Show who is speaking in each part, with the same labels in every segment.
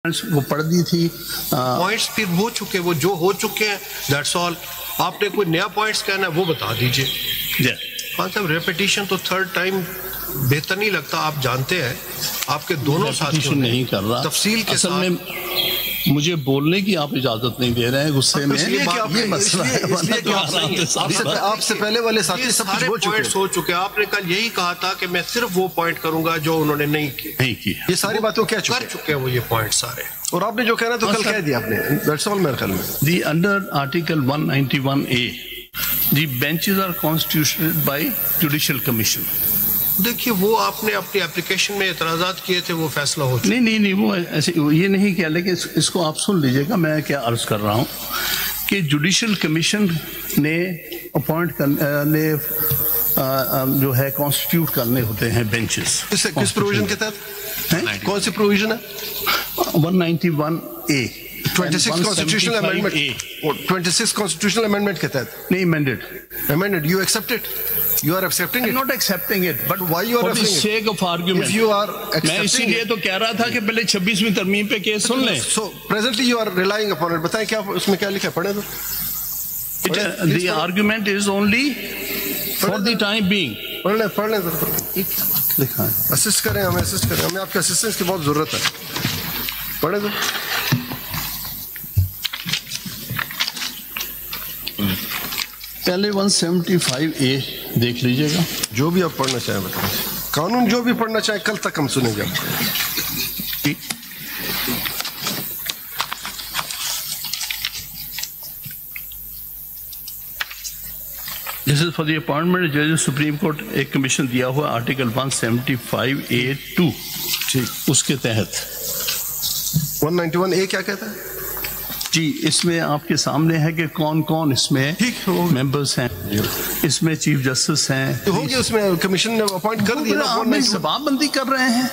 Speaker 1: وہ پڑھ دی تھی
Speaker 2: پوائنٹس پھر ہو چکے، وہ جو ہو چکے ہیں دیٹس آل. آپ نے کوئی نیا پوائنٹس کہنا ہے وہ بتا دیجئے. خان صاحب ریپیٹیشن تو تھرڈ ٹائم بہتر نہیں لگتا. آپ جانتے ہیں آپ کے دونوں ساتھیوں نے
Speaker 1: نہیں کر رہا
Speaker 2: تفصیل کے
Speaker 1: ساتھ میں مجھے بولنے کی آپ اجازت نہیں دے رہے ہیں غصے میں. یہ مسئلہ ہے
Speaker 3: آپ سے پہلے والے ساتھی سب کچھ
Speaker 2: پوائنٹس ہو چکے. آپ نے کل یہی کہا تھا کہ میں صرف وہ پوائنٹ کروں گا جو انہوں نے نہیں کی.
Speaker 3: یہ ساری باتوں کیا
Speaker 2: کر چکے ہیں وہ یہ پوائنٹ سارے.
Speaker 3: اور آپ نے جو کہنا تو کل کہہ دیا آپ نے. دیٹس آل میرے خیال میں.
Speaker 1: The under article 191A the benches are constitutioned by judicial commission.
Speaker 2: دیکھیے وہ آپ نے اپنی اپلیکیشن میں اعتراضات کیے تھے، وہ فیصلہ ہو چکا.
Speaker 1: نہیں وہ ایسے یہ نہیں کیا، لیکن اس کو آپ سن لیجئے گا. میں کیا عرض کر رہا ہوں کہ جوڈیشل کمیشن نے اپوائنٹ کرنے جو ہے کانسٹیٹیوٹ کرنے ہوتے ہیں بینچز.
Speaker 3: کس پروویژن کے تحت؟ کون سی پروویژن ہے؟
Speaker 1: 191A
Speaker 3: 26 constitutional amendment. 26 constitutional amendment کے تحت.
Speaker 1: نہیں amended.
Speaker 3: You accept it? You are accepting it?
Speaker 1: I'm not accepting it, but
Speaker 3: why you are
Speaker 1: for the sake of argument.
Speaker 3: If you are
Speaker 1: میں اسی لیے تو کہہ رہا تھا کہ پہلے 26ویں ترمیم پہ کیس سن لیں.
Speaker 3: So presently you are relying upon it. بتائیں کیا اس میں کیا لکھا ہے، پڑھیں تو.
Speaker 1: The argument is only for the time being.
Speaker 3: پڑھ لیں لکھا ہے. اسسٹ کریں ہمیں آپ کے اسسٹنس کی بہت ضرورت ہے. پڑھیں تو.
Speaker 1: پہلے 175A دیکھ لیجئے گا.
Speaker 3: جو بھی آپ پڑھنا چاہیں بتائیں. قانون جو بھی پڑھنا چاہیں کل تک ہم سنیں گے.
Speaker 1: This is for the appointment of judges Supreme Court. ایک کمیشن دیا ہوا آرٹیکل 175A(2) اس کے تحت.
Speaker 3: 191A کیا کہتا ہے؟
Speaker 1: جی اس میں آپ کے سامنے ہے کہ کون کون اس میں ممبرز ہیں. اس میں چیف جسٹس ہیں.
Speaker 3: ہوگی اس میں کمیشن نے اپوائنٹ کر دیا.
Speaker 1: آپ زبان بندی کر رہے ہیں.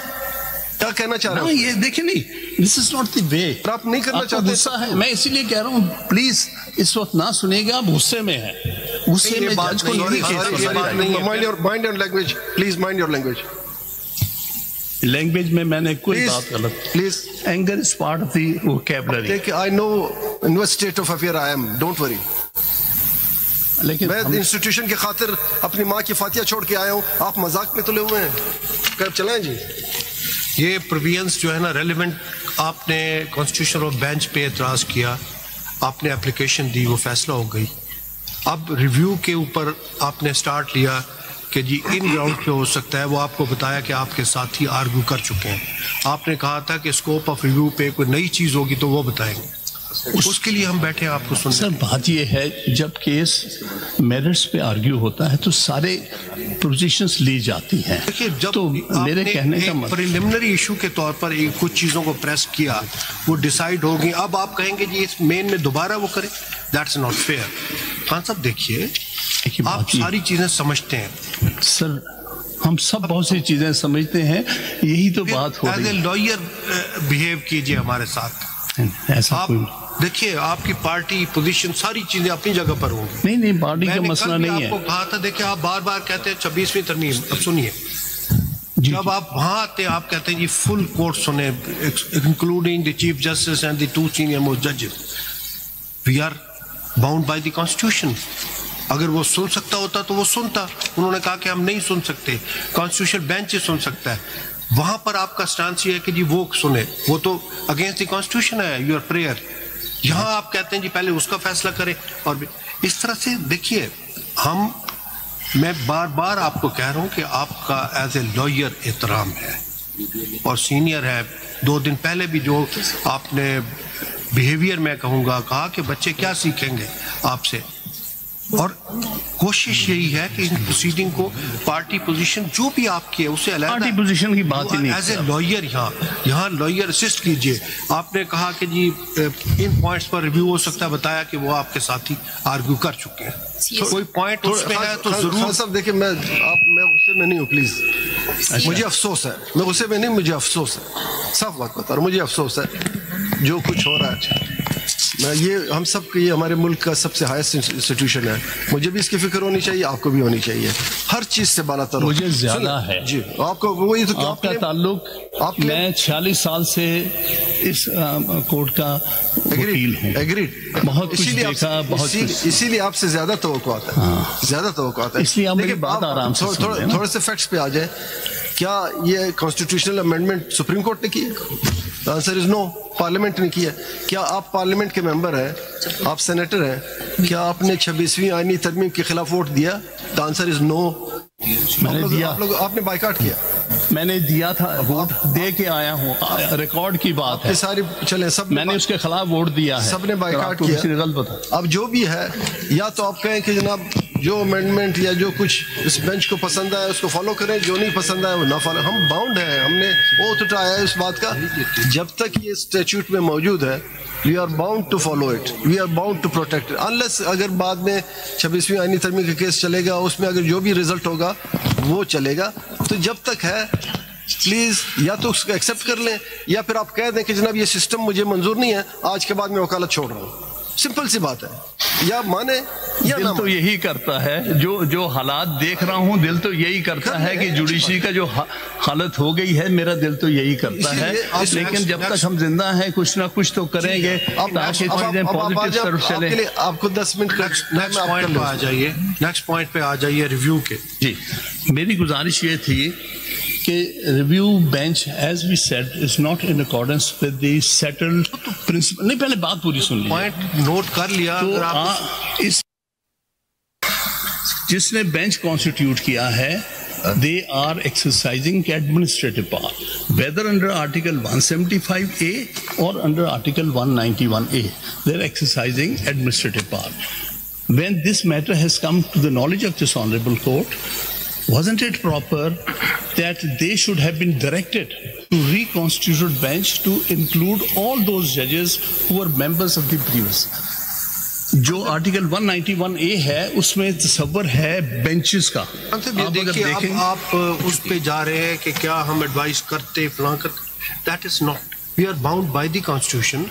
Speaker 3: کیا کہنا چاہ رہے ہیں؟
Speaker 1: یہ دیکھیں نہیں، دس از ناٹ دی وے.
Speaker 3: آپ نہیں کرنا چاہتے.
Speaker 1: غصہ ہے، میں اسی لیے کہہ رہا ہوں پلیز اس وقت نہ سنیے گا. آپ غصے میں ہیں. غصے میں جج کو
Speaker 3: mind your language please. Mind your language.
Speaker 1: Language میں نے کوئی بات غلط.
Speaker 3: Please.
Speaker 1: Anger is part of the vocabulary.
Speaker 3: I know in what state of affair I am. Don't worry.
Speaker 1: لیکن
Speaker 3: میں انسٹیٹیوشن کی خاطر اپنی ماں کی فاتحہ چھوڑ کے آیا ہوں. آپ مذاق میں تلے ہوئے ہیں. کب چلائیں جی.
Speaker 2: یہ پروویژنس جو ہے نا ریلیونٹ. آپ نے کانسٹیٹیوشن آف بینچ پہ اعتراض کیا، آپ نے اپلیکیشن دی، وہ فیصلہ ہو گئی. اب ریویو کے اوپر آپ نے سٹارٹ لیا کہ جی ان گراؤنڈ پہ ہو سکتا ہے. وہ آپ کو بتایا کہ آپ کے ساتھی آرگو کر چکے ہیں. آپ نے کہا تھا کہ اسکوپ آف ریویو پہ کوئی نئی چیز ہوگی تو وہ بتائیں گے. اس کے لیے ہم بیٹھے آپ کو سنیں.
Speaker 1: سر بات یہ ہے جب کیس میرٹس پہ آرگیو ہوتا ہے تو سارے پوزیشنز لی جاتی ہیں. تو میرے کہنے کا مطلب
Speaker 2: پریلیمنری ایشو کے طور پر کچھ چیزوں کو پریس کیا، وہ ڈیسائیڈ ہوگی. اب آپ کہیں گے جی اس مین میں دوبارہ وہ کریں. That's not fair. خان صاحب دیکھیے آپ ساری چیزیں سمجھتے ہیں.
Speaker 1: سر ہم سب بہت سی چیزیں سمجھتے ہیں. یہی تو بات ہو رہی ہے.
Speaker 2: ایز اے لائر بہیو کیجئے ہمارے ساتھ.
Speaker 1: ایسا کوئی
Speaker 2: دیکھیے آپ کی پارٹی پوزیشن ساری چیزیں اپنی جگہ پر ہوں گی.
Speaker 1: نہیں پارٹی کا مسئلہ نہیں ہے.
Speaker 2: آپ کو کہا تھا دیکھیں آپ بار بار کہتے ہیں 26ویں ترمیم. اب سنیے جب آپ وہاں آتے ہیں آپ کہتے ہیں جی فل کورٹ سنیں including the chief justice and the 2 senior most ججز. We are bound by the constitution. اگر وہ سن سکتا ہوتا تو وہ سنتا. انہوں نے کہا کہ ہم نہیں سن سکتے، کانسٹیٹیوشن بینچ ہی سن سکتا ہے. وہاں پر آپ کا سٹانس یہ ہے کہ جی وہ سنے، وہ تو اگینسٹ دی کانسٹیٹیوشن ہے. Your prayer. یہاں آپ کہتے ہیں جی پہلے اس کا فیصلہ کریں. اور اس طرح سے دیکھیے میں بار بار آپ کو کہہ رہا ہوں کہ آپ کا ایز اے لائر احترام ہے اور سینئر ہے. 2 دن پہلے بھی جو آپ نے بیہیویئر میں کہا کہ بچے کیا سیکھیں گے آپ سے. اور کوشش یہی ہے کہ ان پروسیڈنگ کو پارٹی پوزیشن جو بھی آپ کی ہے اسے علیحدہ
Speaker 1: پارٹی پوزیشن کی بات ہی نہیں.
Speaker 2: ایز اے لائر یہاں لائر اسسٹ کیجئے. آپ نے کہا کہ جی ان پوائنٹس پر ریویو ہو سکتا ہے، بتایا کہ وہ آپ کے ساتھی آرگیو کر چکے ہیں. کوئی پوائنٹ اس میں ہے تو ضرور.
Speaker 3: صاحب دیکھیں میں غصے میں نہیں ہوں پلیز. مجھے افسوس ہے. میں غصے میں نہیں، مجھے افسوس ہے. صاف بات بتا رہا ہوں، مجھے افسوس ہے جو کچھ ہو رہا ہے. یہ ہم سب کے، یہ ہمارے ملک کا سب سے ہائیسٹ انسٹیٹیوشن ہے. مجھے بھی اس کی فکر ہونی چاہیے، آپ کو بھی ہونی چاہیے. ہر چیز سے بالا تر
Speaker 1: مجھے زیادہ ہے.
Speaker 3: جی آپ کو وہی تو
Speaker 1: آپ کا تعلق، میں 46 سال سے اس کورٹ کا وکیل ہوں.
Speaker 3: ایگریڈ.
Speaker 1: بہت کچھ دیکھا، بہت
Speaker 3: اسی لیے آپ سے زیادہ توقعات ہے، زیادہ توقعات ہے.
Speaker 1: اس لیے آپ میری بات آرام سے سنیں.
Speaker 3: تھوڑے سے فیکٹس پہ آ جائیں. کیا یہ کانسٹیٹیوشنل امینڈمنٹ سپریم کورٹ نے کی ہے؟ Answer is know. پارلیمنٹ نے کیا. کیا آپ پارلیمنٹ کے ممبر ہیں، آپ سینیٹر ہیں، کیا آپ نے 26ویں آئینی ترمیم کے خلاف ووٹ دیا؟ دا آنسر از نو.
Speaker 1: میں نے دیا.
Speaker 3: آپ نے بائیکاٹ کیا.
Speaker 1: میں نے دیا تھا، ووٹ دے کے آیا ہوں، ریکارڈ کی بات ہے.
Speaker 3: ساری چلیں سب
Speaker 1: میں نے اس کے خلاف ووٹ دیا ہے.
Speaker 3: سب نے بائیکاٹ کیا.
Speaker 1: کسی نے غلط بتا.
Speaker 3: اب جو بھی ہے، یا تو آپ کہیں کہ جناب جو امینڈمنٹ یا جو کچھ اس بینچ کو پسند آیا اس کو فالو کریں، جو نہیں پسند آیا وہ نہ فالو. ہم باؤنڈ ہیں، ہم نے اوتھ اٹھایا ہے اس بات کا. جب تک یہ اسٹیچوٹ میں موجود ہے، we are bound to follow it, we are bound to protect. Unless اگر بعد میں 26ویں آئینی ترمیم کا کیس چلے گا، اس میں اگر جو بھی رزلٹ ہوگا وہ چلے گا. تو جب تک ہے پلیز یا تو اس کو ایکسیپٹ کر لیں، یا پھر آپ کہہ دیں کہ جناب یہ سسٹم مجھے منظور نہیں ہے، آج کے بعد میں وکالت چھوڑ رہا ہوں. سمپل سی بات ہے. یا مانے یا
Speaker 1: دل
Speaker 3: نہ
Speaker 1: تو یہی کرتا ہے، جو حالات دیکھ رہا ہوں دل تو یہی کرتا ہے کہ جوڈیشری کا جو حالت ہو گئی ہے، میرا دل تو یہی کرتا ہے. لیکن جب تک ہم زندہ ہیں کچھ نہ کچھ تو کریں گے تاکہ چیزیں پازیٹیو طرف چلیں.
Speaker 3: آپ کو 10 منٹ
Speaker 2: نیکسٹ پوائنٹ پہ آ جائیے. نیکسٹ پوائنٹ پہ آ جائیے ریویو کے.
Speaker 1: جی میری گزارش یہ تھی کہ review bench as we said is not in accordance with the settled principle. نہیں، پہلے بات پوری سن لی.
Speaker 2: پوائنٹ نوٹ کر لیا.
Speaker 1: اس جس نے بینچ کانسٹیٹیوٹ کیا ہے، they are exercising administrative power, whether under Article 175A or under Article 191A. They're exercising administrative power. When this matter has come to the knowledge of this Honorable Court, wasn't it proper that they should have been directed to reconstitute bench to include all those judges who were members of the previous? جو article 191A ہے اس میں تصور ہے benches کا.
Speaker 2: آپ اس پہ جا رہے ہیں کہ کیا ہم ایڈوائز کرتے فلاں کرتے. That is not. We are bound by the constitution.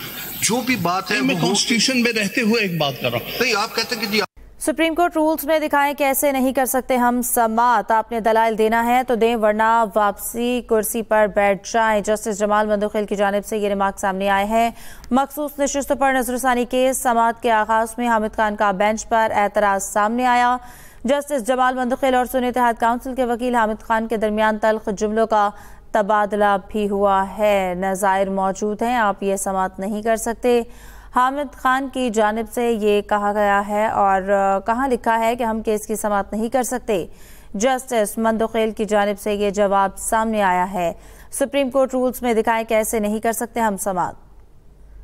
Speaker 2: جو بھی بات ہے
Speaker 1: میں کانسٹیٹیوشن میں رہتے ہوئے ایک بات کر رہا ہوں.
Speaker 2: نہیں، آپ کہتے ہیں کہ جی
Speaker 4: سپریم کورٹ رولز میں دکھائیں کہ ایسے نہیں کر سکتے ہم. سماعت آپ نے دلائل دینا ہے تو دیں، ورنہ واپسی کرسی پر بیٹھ جائیں. جسٹس جمال مندوخیل کی جانب سے یہ ریمارک سامنے آئے ہیں. مخصوص نشستوں پر نظر ثانی کیس. سماعت کے آغاز میں حامد خان کا بینچ پر اعتراض سامنے آیا. جسٹس جمال مندوخیل اور سنی اتحاد کونسل کے وکیل حامد خان کے درمیان تلخ جملوں کا تبادلہ بھی ہوا ہے. نظائر موجود ہیں، آپ یہ سماعت نہیں کر سکتے. حامد خان کی جانب سے یہ کہا گیا ہے اور کہاں لکھا ہے کہ ہم کیس کی سماعت نہیں کر سکتے. جسٹس مندوخیل کی جانب سے یہ جواب سامنے آیا ہے. سپریم کورٹ رولز میں دکھائیں کہ ایسے نہیں کر سکتے ہم سماعت.